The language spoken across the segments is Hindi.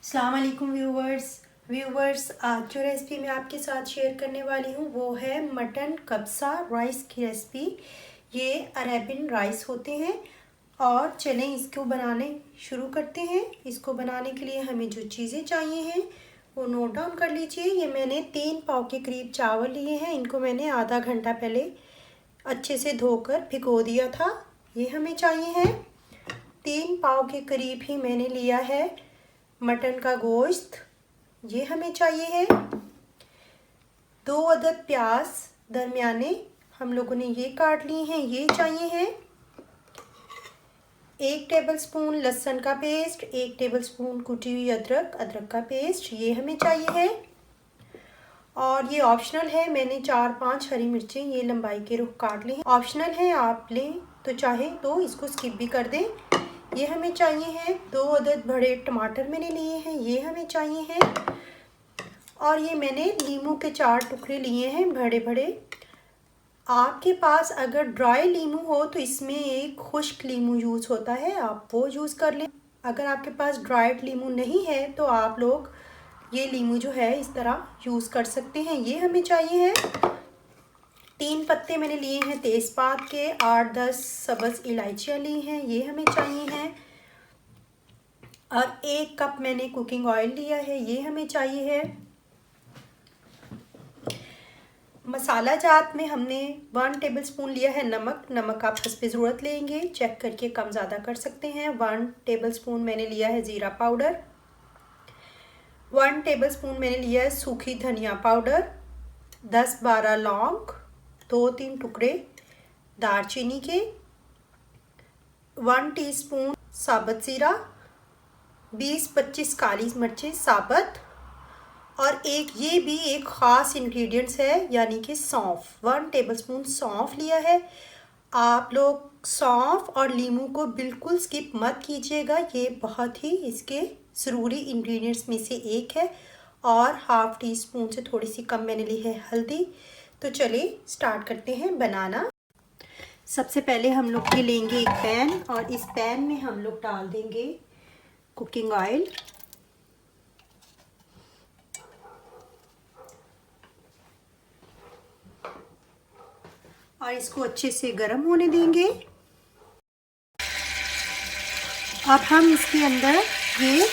अस्सलाम वालेकुम व्यूवर्स आज जो रेसिपी मैं आपके साथ शेयर करने वाली हूँ वो है मटन कब्सा राइस की रेसिपी। ये अरेबियन राइस होते हैं और चलें इसको बनाने शुरू करते हैं। इसको बनाने के लिए हमें जो चीज़ें चाहिए हैं वो नोट डाउन कर लीजिए। ये मैंने 3 पाव के करीब चावल लिए हैं। इनको मैंने आधा घंटा पहले अच्छे से धोकर भिगो दिया था। ये हमें चाहिए है। 3 पाव के करीब ही मैंने लिया है मटन का गोश्त, ये हमें चाहिए है। 2 अदद प्याज दरमियाने हम लोगों ने ये काट लिए हैं, ये चाहिए है। 1 टेबलस्पून लहसुन का पेस्ट, 1 टेबलस्पून कुटी हुई अदरक का पेस्ट, ये हमें चाहिए है। और ये ऑप्शनल है, मैंने 4-5 हरी मिर्चें ये लंबाई के रुख काट ली हैं। ऑप्शनल है, आप लें तो चाहे तो इसको स्किप भी कर दें। ये हमें चाहिए है। 2 अदद बड़े टमाटर मैंने लिए हैं, ये हमें चाहिए हैं। और ये मैंने नींबू के 4 टुकड़े लिए हैं बड़े बड़े। आपके पास अगर ड्राई नींबू हो तो इसमें एक खुश्क नींबू यूज़ होता है, आप वो यूज़ कर लें। अगर आपके पास ड्राइड नींबू नहीं है तो आप लोग ये नींबू जो है इस तरह यूज़ कर सकते हैं। ये हमें चाहिए है। 3 पत्ते मैंने लिए हैं तेज़पात के, 8-10 सब्ज़ इलायचियाँ ली हैं, ये हमें चाहिए हैं। और 1 कप मैंने कुकिंग ऑयल लिया है, ये हमें चाहिए है। मसाला जात में हमने 1 टेबलस्पून लिया है नमक आप हस्ब ज़रूरत लेंगे, चेक करके कम ज़्यादा कर सकते हैं। 1 टेबलस्पून मैंने लिया है ज़ीरा पाउडर, 1 टेबलस्पून मैंने लिया है सूखी धनिया पाउडर, 10-12 लौंग, 2-3 टुकड़े दालचीनी के, 1 टीस्पून साबुत ज़ीरा, 20-25 काली मिर्चें साबुत, और ये भी एक ख़ास इंग्रेडिएंट्स है यानी कि सौंफ। 1 टेबलस्पून सौंफ लिया है। आप लोग सौंफ और नींबू को बिल्कुल स्किप मत कीजिएगा, ये बहुत ही इसके ज़रूरी इंग्रेडिएंट्स में से एक है। और हाफ़ टी स्पून से थोड़ी सी कम मैंने ली है हल्दी। तो चलिए स्टार्ट करते हैं बनाना। सबसे पहले हम लोग ये लेंगे एक पैन और इस पैन में हम लोग डाल देंगे कुकिंग ऑयल। और इसको अच्छे से गर्म होने देंगे। अब हम इसके अंदर ये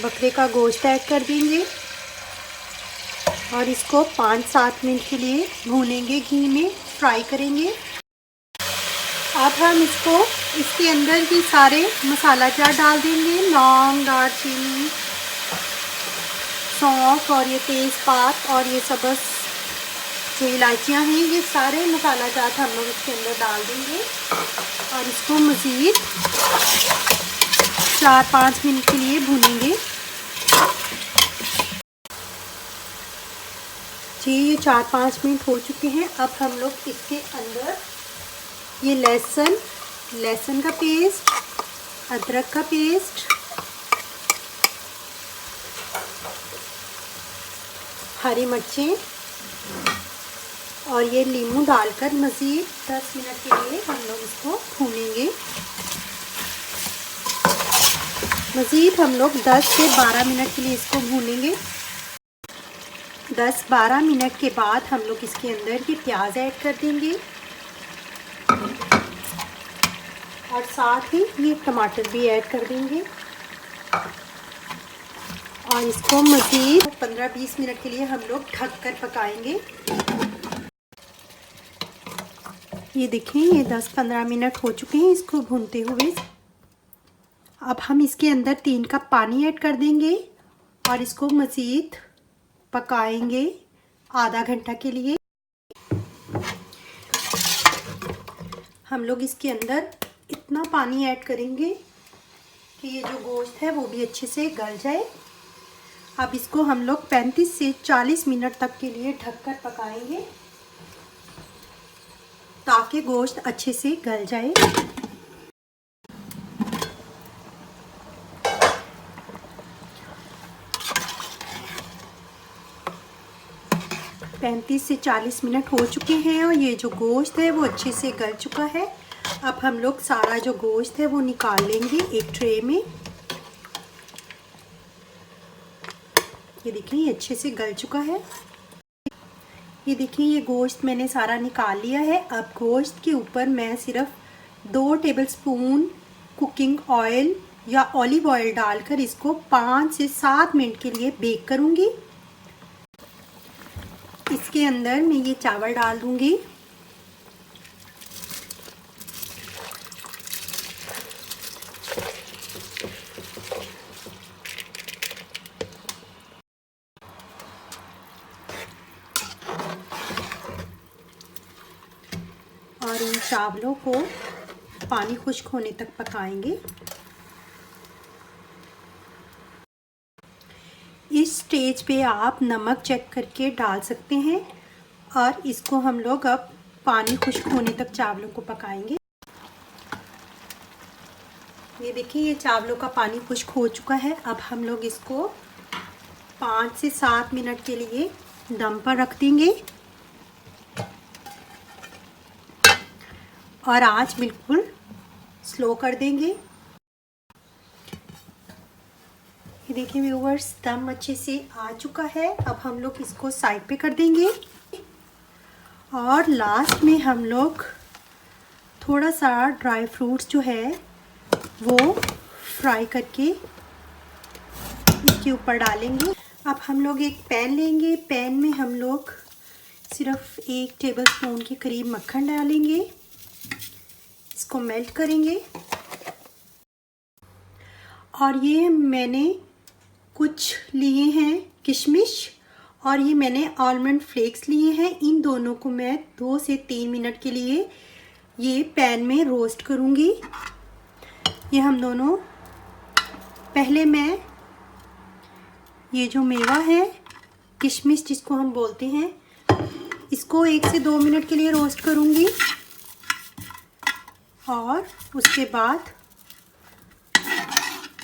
बकरे का गोश्त ऐड कर देंगे और इसको 5-7 मिनट के लिए भूनेंगे, घी में फ्राई करेंगे। अब हम इसके अंदर ही सारे मसाला जार डाल देंगे, लौंग, दालचीनी, सौंफ और ये तेज़पात और ये सब्ज़ जो इलायचियाँ हैं, ये सारे मसाला जात हम लोग इसके अंदर डाल देंगे और इसको मज़ीद 4-5 मिनट के लिए भूनेंगे। जी ये 4-5 मिनट हो चुके हैं। अब हम लोग इसके अंदर ये लहसुन का पेस्ट, अदरक का पेस्ट, हरी मिर्चें और ये नींबू डालकर मज़ीद 10 मिनट के लिए हम लोग इसको भूनेंगे। मज़ीद हम लोग 10 से 12 मिनट के लिए इसको भूनेंगे। 10-12 मिनट के बाद हम लोग इसके अंदर ये प्याज ऐड कर देंगे और साथ ही ये टमाटर भी ऐड कर देंगे और इसको मज़ीद 15-20 मिनट के लिए हम लोग ढक कर पकाएंगे। ये देखें, ये 10-15 मिनट हो चुके हैं इसको भूनते हुए। अब हम इसके अंदर 3 कप पानी ऐड कर देंगे और इसको मज़ीद पकाएंगे आधा घंटा के लिए। हम लोग इसके अंदर इतना पानी ऐड करेंगे कि ये जो गोश्त है वो भी अच्छे से गल जाए। अब इसको हम लोग 35 से 40 मिनट तक के लिए ढककर पकाएंगे ताकि गोश्त अच्छे से गल जाए। पैंतीस से 40 मिनट हो चुके हैं और ये जो गोश्त है वो अच्छे से गल चुका है। अब हम लोग सारा जो गोश्त है वो निकाल लेंगे एक ट्रे में ये देखिए ये अच्छे से गल चुका है। ये देखिए ये गोश्त मैंने सारा निकाल लिया है। अब गोश्त के ऊपर मैं सिर्फ 2 टेबलस्पून कुकिंग ऑयल या ऑलिव ऑयल डालकर इसको 5 से 7 मिनट के लिए बेक करूँगी। इसके अंदर मैं ये चावल डाल दूँगी। और इन चावलों को पानी खुश्क होने तक पकाएंगे। इस स्टेज पे आप नमक चेक करके डाल सकते हैं और इसको हम लोग अब पानी खुश्क होने तक चावलों को पकाएंगे। ये देखिए ये चावलों का पानी खुश्क हो चुका है। अब हम लोग इसको 5 से 7 मिनट के लिए दम पर रख देंगे और आंच बिल्कुल स्लो कर देंगे। ये देखिए व्यूअर्स दम अच्छे से आ चुका है। अब हम लोग इसको साइड पे कर देंगे और लास्ट में हम लोग थोड़ा सा ड्राई फ्रूट्स जो है वो फ्राई करके इसके ऊपर डालेंगे। अब हम लोग एक पैन लेंगे। पैन में हम लोग सिर्फ 1 टेबलस्पून के करीब मक्खन डालेंगे। इसको मेल्ट करेंगे और ये मैंने कुछ लिए हैं किशमिश और ये मैंने आलमंड फ्लेक्स लिए हैं। इन दोनों को मैं 2 से 3 मिनट के लिए ये पैन में रोस्ट करूँगी। ये हम दोनों पहले मैं ये जो मेवा है किशमिश जिसको हम बोलते हैं इसको 1 से 2 मिनट के लिए रोस्ट करूँगी और उसके बाद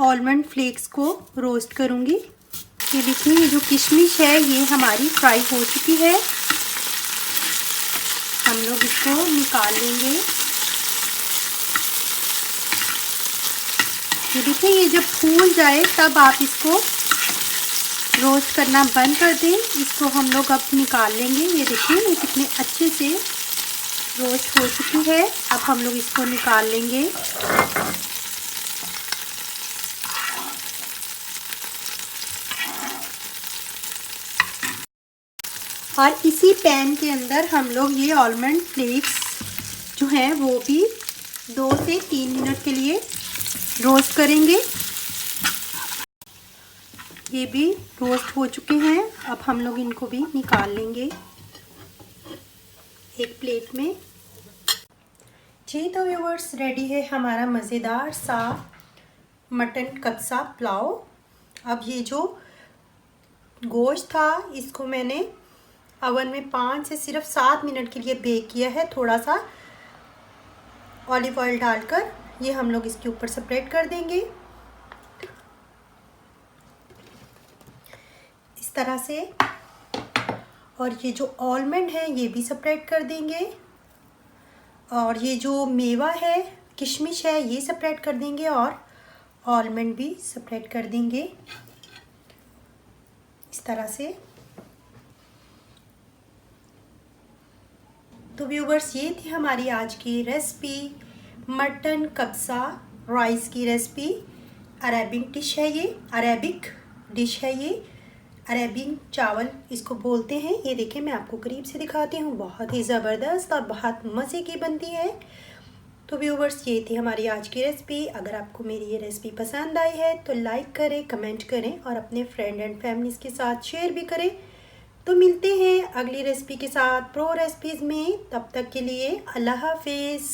आलमंड फ्लेक्स को रोस्ट करूँगी। ये देखिए ये जो किशमिश है ये हमारी फ्राई हो चुकी है। हम लोग इसको निकाल लेंगे। ये देखिए ये जब फूल जाए तब आप इसको रोस्ट करना बंद कर दें। इसको हम लोग अब निकाल लेंगे। ये देखिए ये कितने अच्छे से रोस्ट हो चुकी है। अब हम लोग इसको निकाल लेंगे। और इसी पैन के अंदर हम लोग ये आलमंड फ्लेक्स जो हैं वो भी 2 से 3 मिनट के लिए रोस्ट करेंगे। ये भी रोस्ट हो चुके हैं। अब हम लोग इनको भी निकाल लेंगे एक प्लेट में। जी तो व्यूअर्स रेडी है हमारा मज़ेदार सा मटन कब्सा पुलाव। अब ये जो गोश्त था इसको मैंने ओवन में 5 से सिर्फ 7 मिनट के लिए बेक किया है थोड़ा सा ऑलिव ऑयल डालकर। ये हम लोग इसके ऊपर स्प्रेड कर देंगे इस तरह से। और ये जो आलमंड है ये भी स्प्रेड कर देंगे और ये जो मेवा है किशमिश है ये स्प्रेड कर देंगे और आलमंड भी स्प्रेड कर देंगे इस तरह से। तो व्यूवर्स ये थी हमारी आज की रेसिपी मटन कब्सा राइस की रेसिपी। अरेबिक डिश है ये, अरेबिक डिश है ये, अरेबिक चावल इसको बोलते हैं। ये देखिए मैं आपको करीब से दिखाती हूँ, बहुत ही ज़बरदस्त और बहुत मज़े की बनती है। तो व्यूवर्स ये थी हमारी आज की रेसिपी। अगर आपको मेरी ये रेसिपी पसंद आई है तो लाइक करें, कमेंट करें और अपने फ्रेंड एंड फैमिलीज़ के साथ शेयर भी करें। तो मिलते हैं अगली रेसिपी के साथ प्रो रेसिपीज़ में। तब तक के लिए अल्लाह हाफिज़।